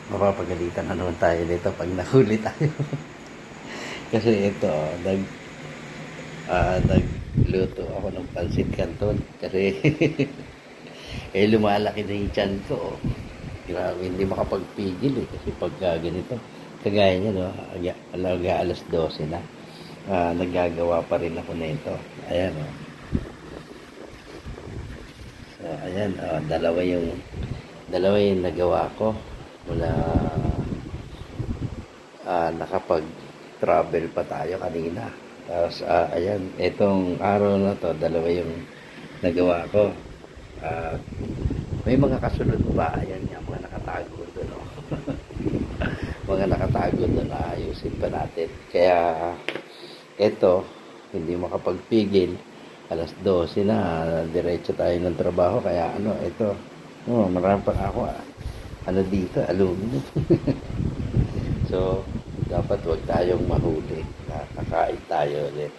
mapapagalitan na naman tayo dito pag nahuli tayo. Kasi ito, nagluto ako ng pansit canton. Kasi, lumalaki na yung tiyan ko. Grabe, hindi makapagpigil eh. Kasi pag ganito, kagaya niya, no, alaga alas 12 na. Naggagawa pa rin ako na ito. Ayan, oh. So, ayan, dalawa yung nagawa ko mula nakapag-travel pa tayo kanina. Tapos, ayan, itong araw na to, dalawa yung nagawa ko. May mga kasunod pa, ayan nga, mga nakatago doon, no? Mga nakatago doon, ayusin pa natin. Kaya, ito, hindi makapagpigil. Alas 12 na, diretso tayo ng trabaho. Kaya, ito, marami pa ako, dito, aluminum. So, dapat wag tayong mahuli. Kakain tayo ulit.